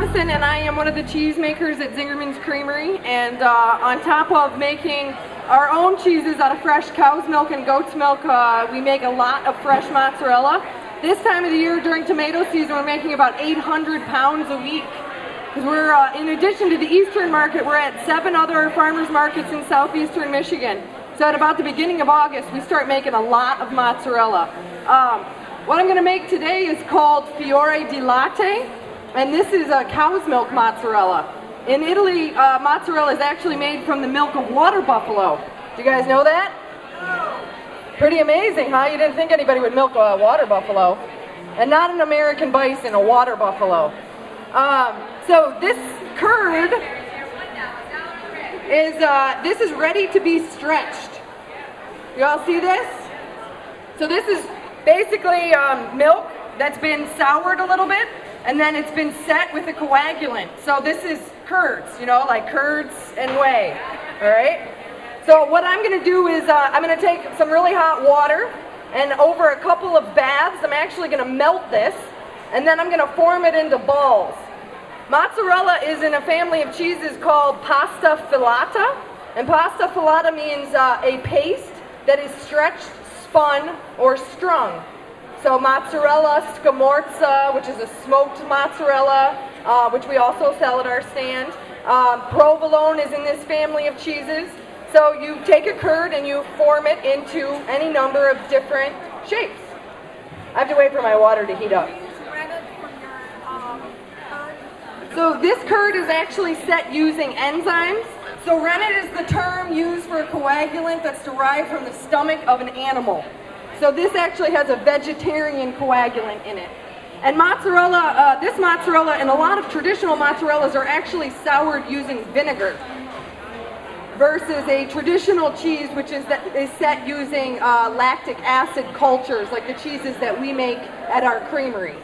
Allison, and I am one of the cheesemakers at Zingerman's Creamery, and on top of making our own cheeses out of fresh cow's milk and goat's milk, we make a lot of fresh mozzarella. This time of the year during tomato season, we're making about 800 pounds a week. Because we're, in addition to the Eastern market, we're at 7 other farmers markets in southeastern Michigan. So at about the beginning of August, we start making a lot of mozzarella. What I'm going to make today is called Fiore di Latte, and this is a cow's milk mozzarella. In Italy, mozzarella is actually made from the milk of water buffalo. Do you guys know that? Pretty amazing, huh? You didn't think anybody would milk a water buffalo. And not an American bison, a water buffalo. So this curd is, this is ready to be stretched. You all see this? So this is basically milk that's been soured a little bit, and then it's been set with a coagulant. So this is curds, you know, like curds and whey, all right? So what I'm going to do is I'm going to take some really hot water, and over a couple of baths, I'm actually going to melt this, and then I'm going to form it into balls. Mozzarella is in a family of cheeses called pasta filata, and pasta filata means a paste that is stretched, spun, or strung. So mozzarella scamorza, which is a smoked mozzarella, which we also sell at our stand. Provolone is in this family of cheeses. So you take a curd and you form it into any number of different shapes. I have to wait for my water to heat up. So this curd is actually set using enzymes. So rennet is the term used for a coagulant that's derived from the stomach of an animal. So this actually has a vegetarian coagulant in it. And mozzarella, this mozzarella and a lot of traditional mozzarellas are actually soured using vinegar versus a traditional cheese which is set using lactic acid cultures like the cheeses that we make at our creamery.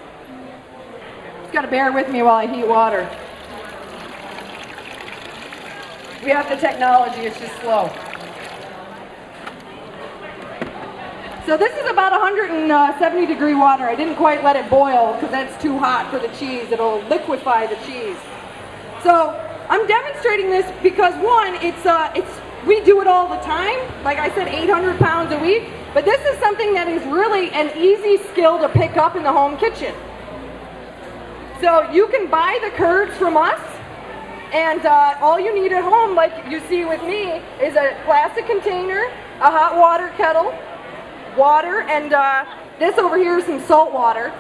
Just got to bear with me while I heat water. We have the technology, it's just slow. So this is about 170 degree water. I didn't quite let it boil because that's too hot for the cheese. It'll liquefy the cheese. So I'm demonstrating this because one, we do it all the time. Like I said, 800 pounds a week. But this is something that is really an easy skill to pick up in the home kitchen. So you can buy the curds from us, and all you need at home, like you see with me, is a plastic container, a hot water kettle, water, and this over here is some salt water.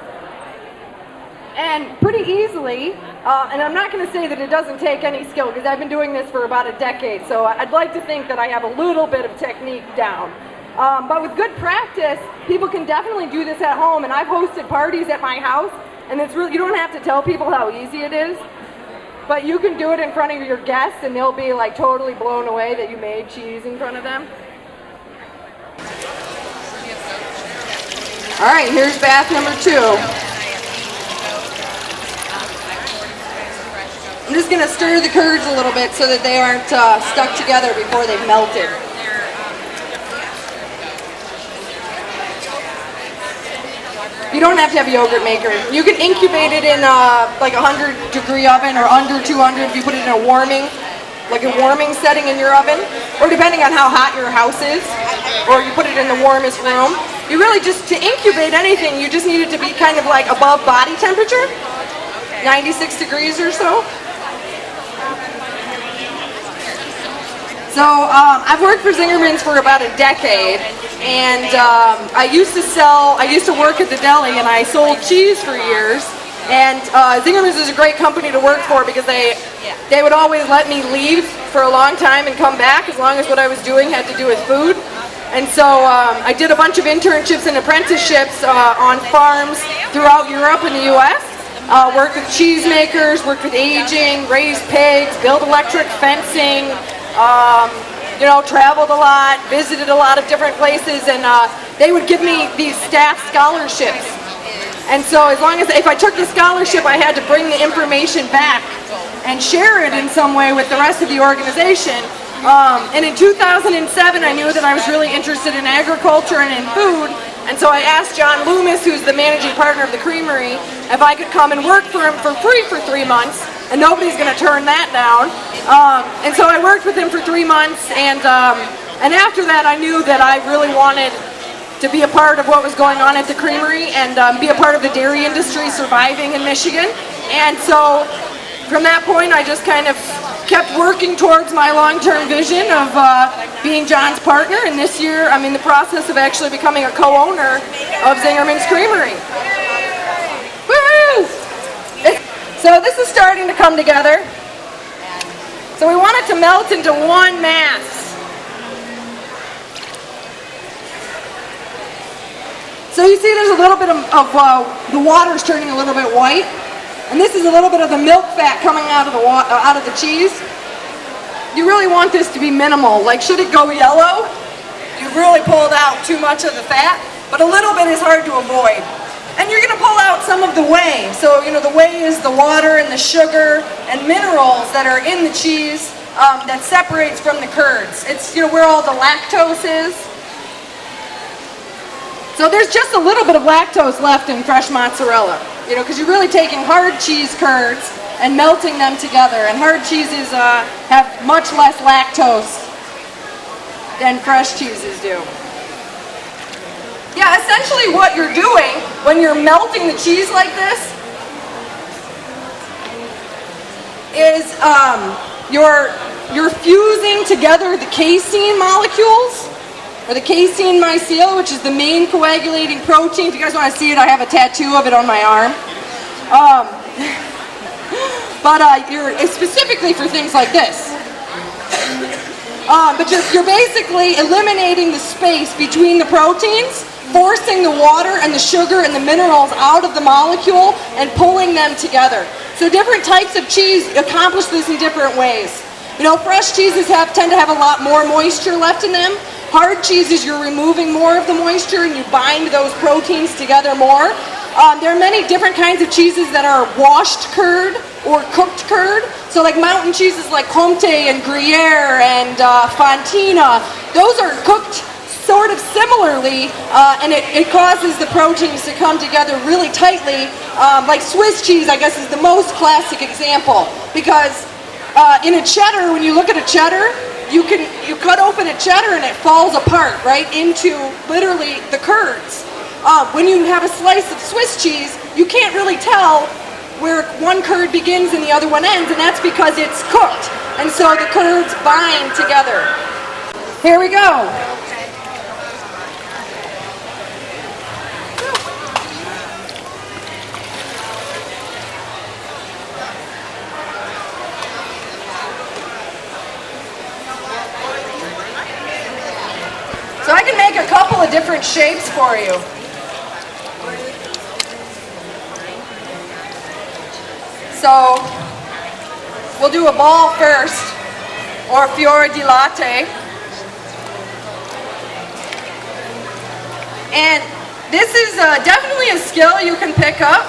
And pretty easily, and I'm not going to say that it doesn't take any skill because I've been doing this for about a decade, so I'd like to think that I have a little bit of technique down. But with good practice, people can definitely do this at home, and I've hosted parties at my house, and it's really, you don't have to tell people how easy it is, but you can do it in front of your guests, and they'll be like totally blown away that you made cheese in front of them. All right, here's bath number 2. I'm just going to stir the curds a little bit so that they aren't stuck together before they've melted. You don't have to have a yogurt maker. You can incubate it in like a 100 degree oven or under 200 if you put it in a warming setting in your oven, or depending on how hot your house is, or you put it in the warmest room. You really just, to incubate anything, you just need it to be kind of like above body temperature, 96 degrees or so. So I've worked for Zingerman's for about a decade, and I used to work at the deli, and I sold cheese for years. And Zingerman's is a great company to work for because they would always let me leave for a long time and come back as long as what I was doing had to do with food. And so I did a bunch of internships and apprenticeships on farms throughout Europe and the U.S. Worked with cheesemakers, worked with aging, raised pigs, built electric fencing. You know, traveled a lot, visited a lot of different places, and they would give me these staff scholarships. And so if I took the scholarship, I had to bring the information back and share it in some way with the rest of the organization. And in 2007, I knew that I was really interested in agriculture and in food, and so I asked John Loomis, who's the managing partner of the Creamery, if I could come and work for him for free for 3 months and nobody's going to turn that down. And so I worked with him for 3 months, and after that I knew that I really wanted to be a part of what was going on at the Creamery and be a part of the dairy industry surviving in Michigan. And so from that point I just kind of kept working towards my long-term vision of being John's partner, and this year I'm in the process of actually becoming a co-owner of Zingerman's Creamery. Woo! So this is starting to come together. So we want it to melt into one mass. So you see there's a little bit of the water's turning a little bit white, and this is a little bit of the milk fat coming out of the cheese. You really want this to be minimal. Like, should it go yellow, you've really pulled out too much of the fat, but a little bit is hard to avoid. And you're going to pull out some of the whey. So, you know, the whey is the water and the sugar and minerals that are in the cheese that separates from the curds. It's, you know, where all the lactose is. So there's just a little bit of lactose left in fresh mozzarella, you know, because you're really taking hard cheese curds and melting them together. And hard cheeses have much less lactose than fresh cheeses do. Yeah, essentially what you're doing when you're melting the cheese like this is you're fusing together the casein molecules, or the casein mycel, which is the main coagulating protein. If you guys want to see it, I have a tattoo of it on my arm. It's specifically for things like this. But you're basically eliminating the space between the proteins, forcing the water and the sugar and the minerals out of the molecule and pulling them together. So different types of cheese accomplish this in different ways. You know, fresh cheeses tend to have a lot more moisture left in them. Hard cheeses, you're removing more of the moisture and you bind those proteins together more. There are many different kinds of cheeses that are washed curd or cooked curd. So like mountain cheeses like Comte and Gruyere and Fontina, those are cooked sort of similarly, and it causes the proteins to come together really tightly. Like Swiss cheese, I guess, is the most classic example, because in a cheddar, when you look at a cheddar, you cut open a cheddar and it falls apart right into literally the curds. When you have a slice of Swiss cheese, you can't really tell where one curd begins and the other one ends, and that's because it's cooked, and so the curds bind together. Here we go. So I can make a couple of different shapes for you. So we'll do a ball first, or fior di latte. And this is definitely a skill you can pick up,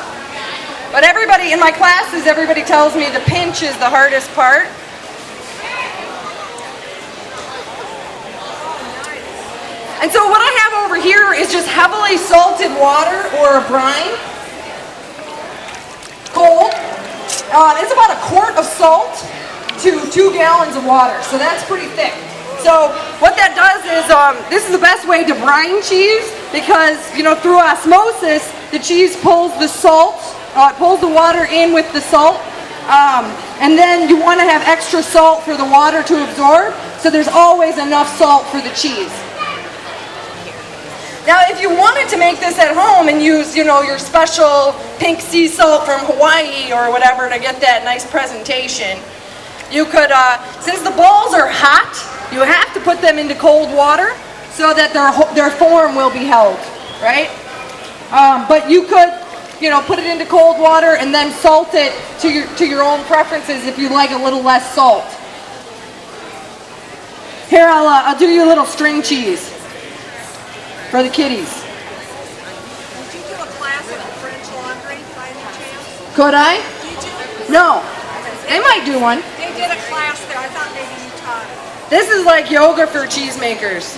but everybody in my classes, everybody tells me the pinch is the hardest part. And so what I have over here is just heavily salted water or a brine, cold. It's about 1 quart of salt to 2 gallons of water, so that's pretty thick. So what that does is, this is the best way to brine cheese, because, you know, through osmosis, the cheese pulls the salt, pulls the water in with the salt, and then you want to have extra salt for the water to absorb, so there's always enough salt for the cheese. Now, if you wanted to make this at home and use, you know, your special pink sea salt from Hawaii or whatever to get that nice presentation, you could, since the balls are hot, you have to put them into cold water so that their form will be held, right? But you could, you know, put it into cold water and then salt it to your own preferences if you like a little less salt. Here, I'll do you a little string cheese for the kiddies. Did you do a class in French laundry by any chance? Could I? Did you? No. They might do one. They did a class there. I thought maybe you taught it. This is like yoga for cheesemakers.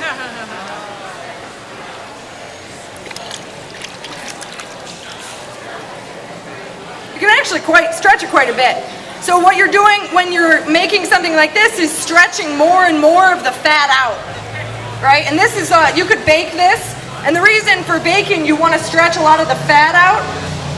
You can actually stretch it quite a bit. So what you're doing when you're making something like this is stretching more and more of the fat out, right? And this is, you could bake this, and the reason for baking you want to stretch a lot of the fat out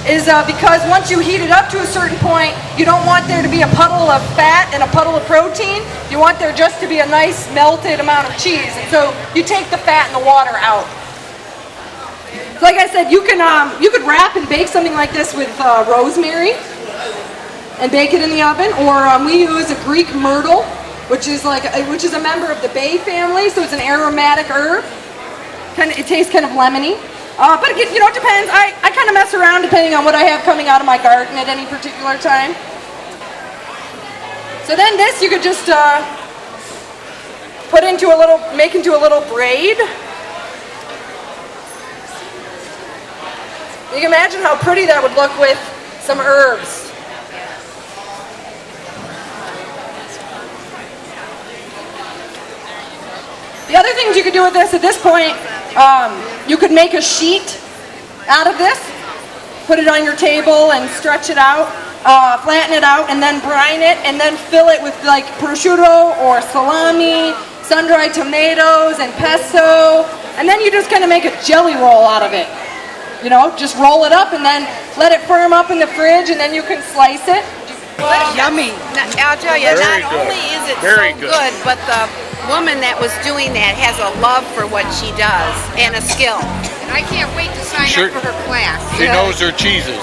is because once you heat it up to a certain point, you don't want there to be a puddle of fat and a puddle of protein. You want there just to be a nice melted amount of cheese. And so you take the fat and the water out. So like I said, you could wrap and bake something like this with rosemary and bake it in the oven, or we use a Greek myrtle, which is a member of the bay family, so it's an aromatic herb. It tastes kind of lemony. But it depends. I kind of mess around depending on what I have coming out of my garden at any particular time. So then this you could just make into a little braid. You can imagine how pretty that would look with some herbs. The other things you could do with this at this point, you could make a sheet out of this, put it on your table and stretch it out, flatten it out, and then brine it, and then fill it with like prosciutto or salami, sun-dried tomatoes and pesto, and then you just kind of make a jelly roll out of it. You know, just roll it up and then let it firm up in the fridge, and then you can slice it. Yummy. I'll tell you, Very not good. only is it Very so good. good, but the woman that was doing that has a love for what she does and a skill. And I can't wait to sign Sure. up for her class. She knows her cheeses.